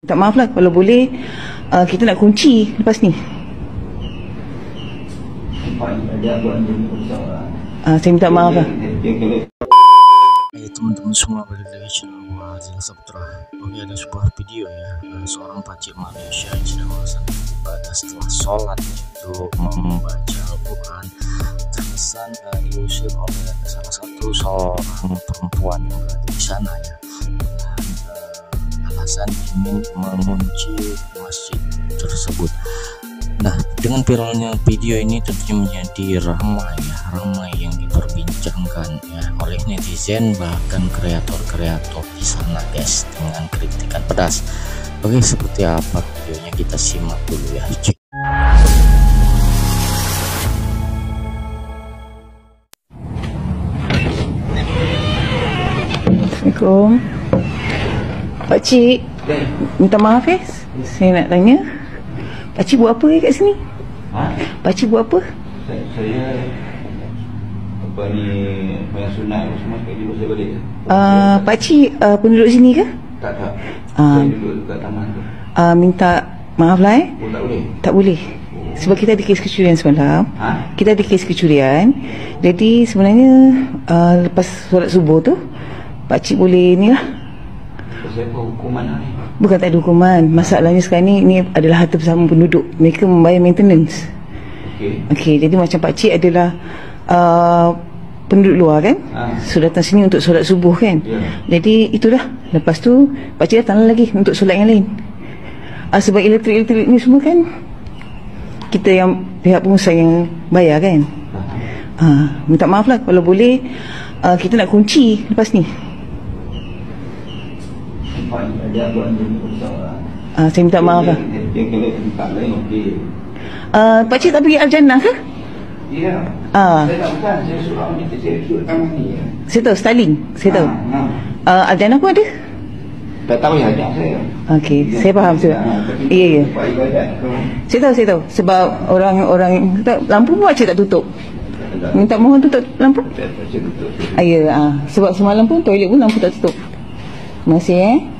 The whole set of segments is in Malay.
Tak maaf lah, kalau boleh kita nak kunci lepas ni. Saya minta maaf lah. Teman-teman semua, balik lagi channel gua Azil Saputra. Oke, ada sebuah video ya, seorang pakcik Malaysia yang sedang melaksanakan ibadah setelah sholat itu membaca Al-Quran, terkesan diusir oleh salah satu seorang perempuan yang berada di sana ya, dengan alasan ingin mengunci masjid tersebut. Nah, dengan viralnya video ini tentunya menjadi ramai yang diperbincangkan ya oleh netizen, bahkan kreator-kreator di sana guys, dengan kritikan pedas. Oke, seperti apa videonya kita simak dulu ya. Assalamualaikum Pakcik, minta maaf ya, saya nak tanya, Pakcik buat apa kat sini? Pakcik buat apa? Saya apa ni, banyak sunat semua sekali saya balik. Pakcik penduduk sini ke? Tak. Saya duduk dekat taman tu. Minta maaf lah Oh, tak boleh. Tak boleh. Sebab kita ada kes kecurian semalam. Kita ada kes kecurian. Jadi sebenarnya lepas solat subuh tu, Pakcik boleh ni lah. Saya apa hukuman lah ni? Bukan, tak ada hukuman. Masalahnya sekarang ni adalah harta bersama penduduk. Mereka membayar maintenance. Okey, jadi macam pakcik adalah penduduk luar kan, so datang sini untuk solat subuh kan. Jadi itulah, lepas tu pakcik datang lagi untuk solat yang lain. Sebab elektrik ni semua kan kita yang pihak pengusaha yang bayar kan. Minta maaf lah, kalau boleh kita nak kunci lepas ni. Saya minta maaf lah. Pakcik tak pergi Al-Jannah ke? Ya. Saya tak, bukan. Saya suruh taman ni. Saya tahu, Starling. Saya tahu. Al-Jannah pun ada? Tak tahu ya, ajak saya. Okey, saya faham sebab. Ya. Saya tahu. Sebab orang lampu pun pakcik tak tutup. Minta mohon tutup lampu. Ya, sebab semalam pun toilet pun lampu tak tutup. Terima kasih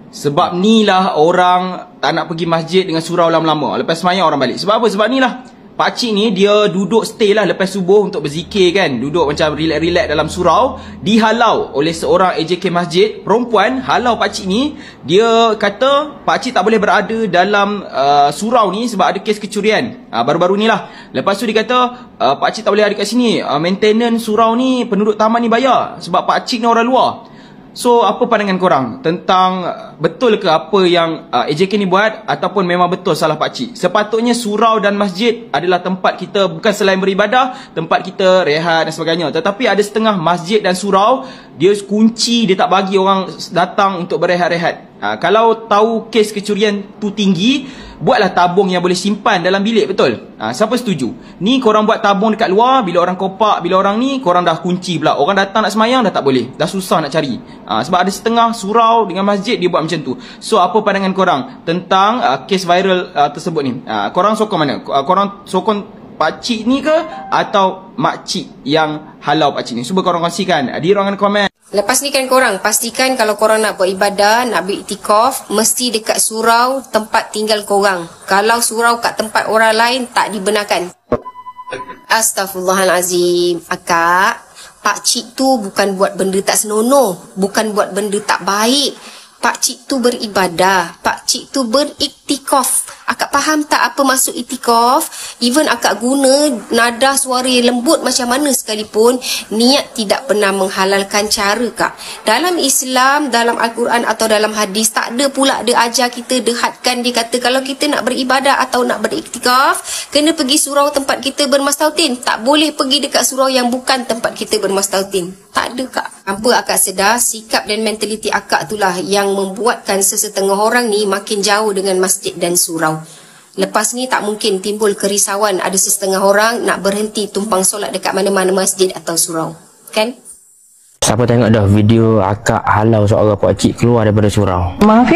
Sebab ni lah orang tak nak pergi masjid dengan surau lama-lama. Lepas semayang orang balik. Sebab apa? Sebab ni lah pakcik ni dia duduk stay lah lepas subuh untuk berzikir kan. Duduk macam relax-relax dalam surau. Dihalau oleh seorang AJK masjid perempuan. Halau pakcik ni. Dia kata pakcik tak boleh berada dalam surau ni sebab ada kes kecurian. Baru-baru ni lah. Lepas tu dia kata pakcik tak boleh ada kat sini. Maintenance surau ni penduduk taman ni bayar. Sebab pakcik ni orang luar. So, apa pandangan korang tentang betul ke apa yang AJK ni buat ataupun memang betul salah pakcik? Sepatutnya surau dan masjid adalah tempat kita bukan selain beribadah, tempat kita rehat dan sebagainya. Tetapi ada setengah masjid dan surau, dia kunci, dia tak bagi orang datang untuk berehat-rehat. Kalau tahu kes kecurian tu tinggi, buatlah tabung yang boleh simpan dalam bilik, betul? Siapa setuju? Ni korang buat tabung dekat luar, bila orang kopak, bila orang ni, korang dah kunci pula. Orang datang nak semayang dah tak boleh, dah susah nak cari. Sebab ada setengah surau dengan masjid dia buat macam tu. So, apa pandangan korang tentang kes viral tersebut ni? Korang sokong mana? Korang sokong pakcik ni ke atau makcik yang halau pakcik ni? Cuba korang kongsikan di ruangan komen. Lepas ni kan korang pastikan kalau korang nak buat ibadah, nak beriktikaf, mesti dekat surau tempat tinggal korang. Kalau surau kat tempat orang lain tak dibenarkan. Astaghfirullahalazim. Akak, pakcik tu bukan buat benda tak senonoh, bukan buat benda tak baik. Pakcik tu beribadah, pakcik tu beriktikaf. Akak faham tak apa maksud iktikaf? Even akak guna nada suara yang lembut macam mana sekalipun, niat tidak pernah menghalalkan cara kak. Dalam Islam, dalam Al-Quran atau dalam hadis, tak ada pula dia ajar kita, dehadkan dia kata kalau kita nak beribadah atau nak beriktikaf, kena pergi surau tempat kita bermastautin. Tak boleh pergi dekat surau yang bukan tempat kita bermastautin. Tak ada kak. Apa akak sedar, sikap dan mentaliti akak itulah yang membuatkan sesetengah orang ni makin jauh dengan masjid dan surau. Lepas ni tak mungkin timbul kerisauan ada sesetengah orang nak berhenti tumpang solat dekat mana-mana masjid atau surau. Kan? Siapa tengok dah video akak halau seorang pakcik keluar daripada surau? Maaf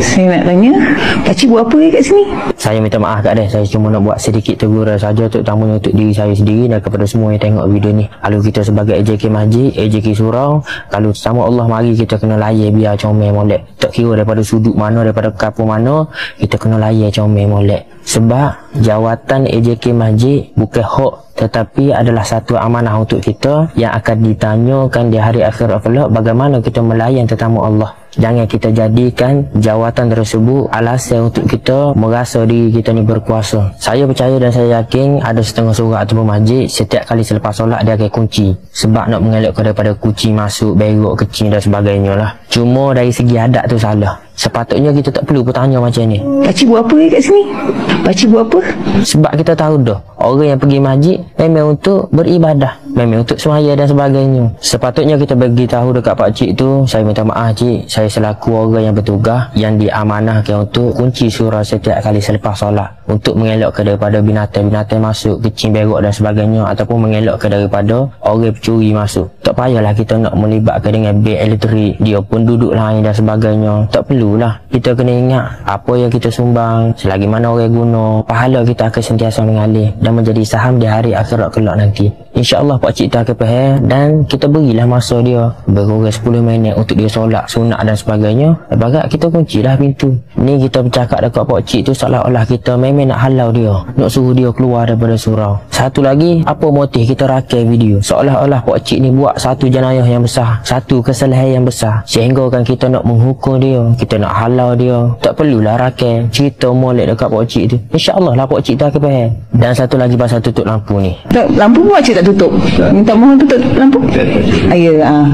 saya nak tanya, pakcik buat apa kat sini? Saya minta maaf Kak Deh, saya cuma nak buat sedikit teguran saja, terutamanya untuk diri saya sendiri dan kepada semua yang tengok video ni. Kalau kita sebagai AJK Masjid, AJK Surau, kalau sama Allah mari kita kena layan biar comel molek. Tak kira daripada sudut mana, daripada kapur mana, kita kena layan comel molek. Sebab jawatan AJK Masjid bukan hak, tetapi adalah satu amanah untuk kita yang akan ditanyakan di hari akhirat kelak, bagaimana kita melayan tetamu Allah. Jangan kita jadikan jawatan tersebut alasan untuk kita merasa diri kita ni berkuasa. Saya percaya dan saya yakin ada setengah surau ataupun masjid setiap kali selepas solat dia akan kunci, sebab nak mengelakkan daripada kucing masuk, berok, kecil dan sebagainya lah. Cuma dari segi adat tu salah. Sepatutnya kita tak perlu bertanya macam ni. Pakcik buat apa kat sini? Pakcik buat apa? Sebab kita tahu dah, orang yang pergi masjid memang untuk beribadah, memang untuk semaya dan sebagainya. Sepatutnya kita bagi tahu dekat pakcik tu, saya minta maaf cik, saya selaku orang yang bertugas yang diamanahkan untuk kunci surau setiap kali selepas solat, untuk mengelakkan daripada binatang-binatang masuk, kecil, berok dan sebagainya, ataupun mengelakkan daripada orang pencuri masuk. Tak payahlah kita nak melibatkan dengan bil elektrik, dia pun duduk lain dan sebagainya. Tak perlulah. Kita kena ingat apa yang kita sumbang, selagi mana orang guna, pahala kita akan sentiasa mengalir dan menjadi saham di hari akhirat kelak nanti. InsyaAllah pakcik tak akan faham, dan kita berilah masa dia berkurang 10 minit untuk dia solat sunat dan sebagainya. Bagat kita kuncilah pintu. Ni kita bercakap dekat pakcik tu seolah-olah kita memang nak halau dia, nak suruh dia keluar daripada surau. Satu lagi, apa motif kita rakan video seolah-olah pakcik ni buat satu jenayah yang besar, satu kesalahan yang besar, sehingga kan kita nak menghukum dia, kita nak halau dia. Tak perlulah rakan cerita molek dekat pakcik tu. InsyaAllah lah pakcik tak akan faham. Dan satu lagi pasal tutup lampu ni. Lampu pun pakcik tak tutup. Minta mohon tutup lampu.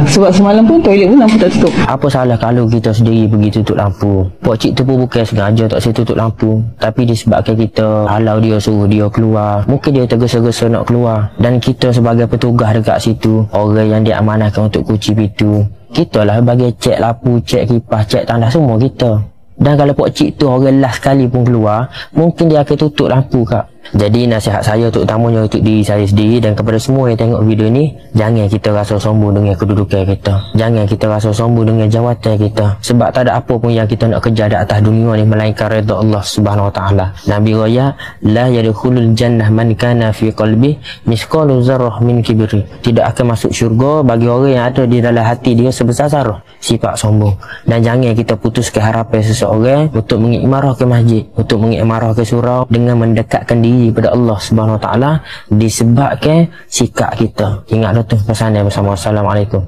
Sebab semalam pun toilet pun lampu tak tutup. Apa salah kalau kita sendiri pergi tutup lampu? Pakcik tu pun bukan sengaja tak saya tutup lampu, tapi disebabkan kita halau dia, suruh dia keluar. Mungkin dia tergesa-gesa nak keluar, dan kita sebagai petugas dekat situ, orang yang diamanahkan untuk kunci pintu, kita lah bagi cek lampu, cek kipas, cek tandas, semua kita. Dan kalau pakcik tu orang last sekali pun keluar, mungkin dia akan tutup lampu Kak. Jadi nasihat saya terutamanya untuk diri saya sendiri dan kepada semua yang tengok video ni, jangan kita rasa sombong dengan kedudukan kita, jangan kita rasa sombong dengan jawatan kita, sebab tak ada apa pun yang kita nak kejar di atas dunia ni melainkan redha Allah Subhanahu Wa Taala. Nabi raya, la yadkhulul jannah man kana fi qalbi misqalu zarrah min kibri. Tidak akan masuk syurga bagi orang yang ada di dalam hati dia sebesar zarah sifat sombong. Dan jangan kita putuskan harapan seseorang untuk mengikmarah ke masjid, untuk mengikmarah ke surau dengan mendekatkan diri pada Allah Subhanahu Wa Taala disebabkan sikap kita. Ingatlah tu pesan yang bersama. Assalamualaikum.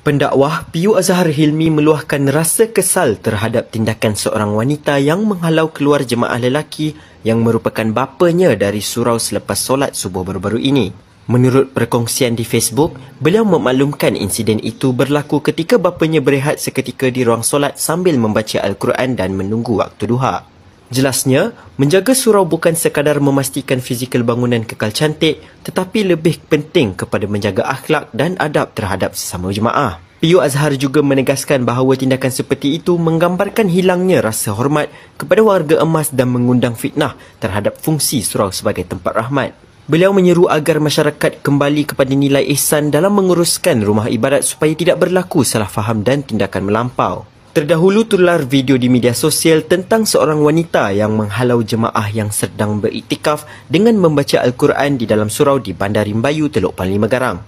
Pendakwah PU Azhar Hilmi meluahkan rasa kesal terhadap tindakan seorang wanita yang menghalau keluar jemaah lelaki yang merupakan bapanya dari surau selepas solat subuh baru-baru ini. Menurut perkongsian di Facebook, beliau memaklumkan insiden itu berlaku ketika bapanya berehat seketika di ruang solat sambil membaca Al-Quran dan menunggu waktu duha. Jelasnya, menjaga surau bukan sekadar memastikan fizikal bangunan kekal cantik, tetapi lebih penting kepada menjaga akhlak dan adab terhadap sesama jemaah. PU Azhar juga menegaskan bahawa tindakan seperti itu menggambarkan hilangnya rasa hormat kepada warga emas dan mengundang fitnah terhadap fungsi surau sebagai tempat rahmat. Beliau menyeru agar masyarakat kembali kepada nilai ihsan dalam menguruskan rumah ibadat supaya tidak berlaku salah faham dan tindakan melampau. Terdahulu tular video di media sosial tentang seorang wanita yang menghalau jemaah yang sedang beriktikaf dengan membaca Al-Quran di dalam surau di Bandar Rimbayu, Teluk Panli Megarang.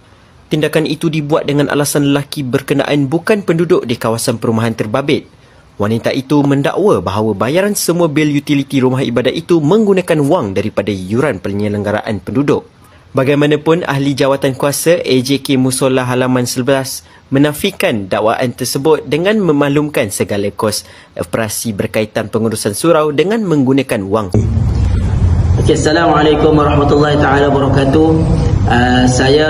Tindakan itu dibuat dengan alasan lelaki berkenaan bukan penduduk di kawasan perumahan terbabit. Wanita itu mendakwa bahawa bayaran semua bil utiliti rumah ibadat itu menggunakan wang daripada yuran penyelenggaraan penduduk. Bagaimanapun, ahli jawatan kuasa AJK Musola Halaman 11 menafikan dakwaan tersebut dengan memaklumkan segala kos operasi berkaitan pengurusan surau dengan menggunakan wang. Assalamualaikum warahmatullahi taala wabarakatuh. Saya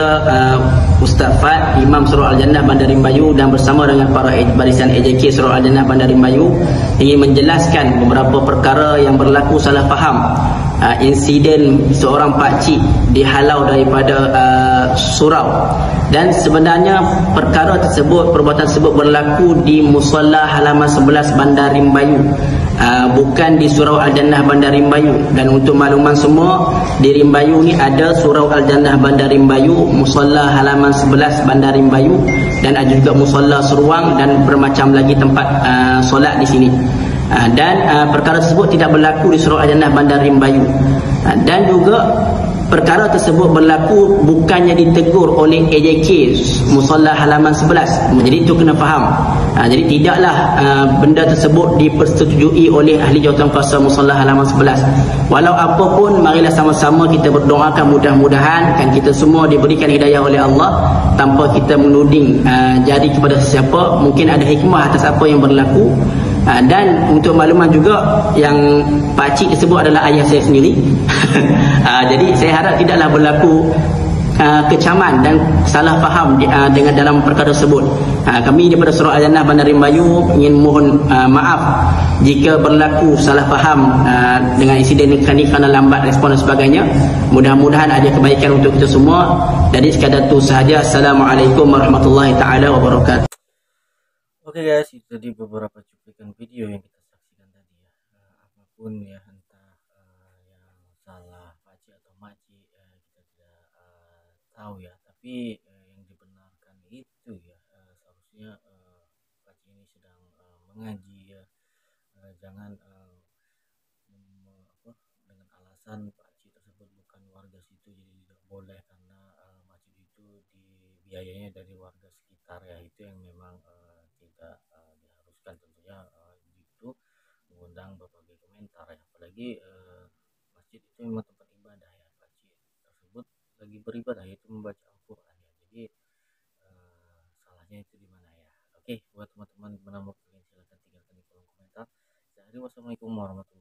Ustaz Fad, Imam Surau Al-Jannah Bandar Rimbayu, dan bersama dengan para barisan AJK Surau Al-Jannah Bandar Rimbayu ingin menjelaskan beberapa perkara yang berlaku salah faham. Insiden seorang pakcik dihalau daripada surau, dan sebenarnya perkara tersebut, perbuatan tersebut berlaku di Musalla Halaman 11 Bandar Rimbayu. bukan di Surau Al-Jannah Bandar Rimbayu. Dan untuk makluman semua, di Rimbayu ni ada Surau Al-Jannah Bandar Rimbayu, Musalla halaman 11 Bandar Rimbayu, dan ada juga Musalla Seruang dan bermacam lagi tempat solat di sini. Dan perkara tersebut tidak berlaku di Surau Al-Jannah Bandar Rimbayu. Dan juga perkara tersebut berlaku bukannya ditegur oleh AJK Musalla halaman 11. Jadi itu kena faham. Jadi tidaklah benda tersebut dipersetujui oleh ahli jawatankuasa Musalla halaman 11. Walau apa pun, marilah sama-sama kita berdoakan mudah-mudahan kan kita semua diberikan hidayah oleh Allah tanpa kita menuding jari kepada sesiapa. Mungkin ada hikmah atas apa yang berlaku. Dan untuk makluman juga, yang pakcik tersebut adalah ayah saya sendiri. Jadi saya harap tidaklah berlaku kecaman dan salah faham dengan dalam perkara tersebut. Kami daripada Surau Al-Jannah Bandar Rimbayu ingin mohon maaf jika berlaku salah faham dengan insiden ini kerana lambat respon dan sebagainya. Mudah-mudahan ada kebaikan untuk kita semua. Jadi sekadar itu sahaja. Assalamualaikum warahmatullahi taala wabarakatuh. Oke guys, itu tadi beberapa cuplikan video yang kita saksikan tadi ya. Apapun ya, entah yang salah pakcik atau makcik, kita tidak tahu ya. Tapi yang dibenarkan itu ya, seharusnya pakcik ini sedang mengaji ya. Jangan dengan alasan pakcik tersebut bukan warga situ jadi tidak boleh, karena masjid itu dibiayainya dari warga sekitar ya. Itu yang memang tidak diharuskan tentunya. Itu mengundang berbagai komentar ya, apalagi masjid itu memang tempat ibadah ya. Pakcik tersebut lagi beribadah, yaitu membaca Al-Quran ya. Jadi salahnya itu di mana ya. Oke, buat teman-teman menambah kalian silahkan tinggalkan di kolom komentar. Jadi wassalamualaikum warahmatullahi wabarakatuh.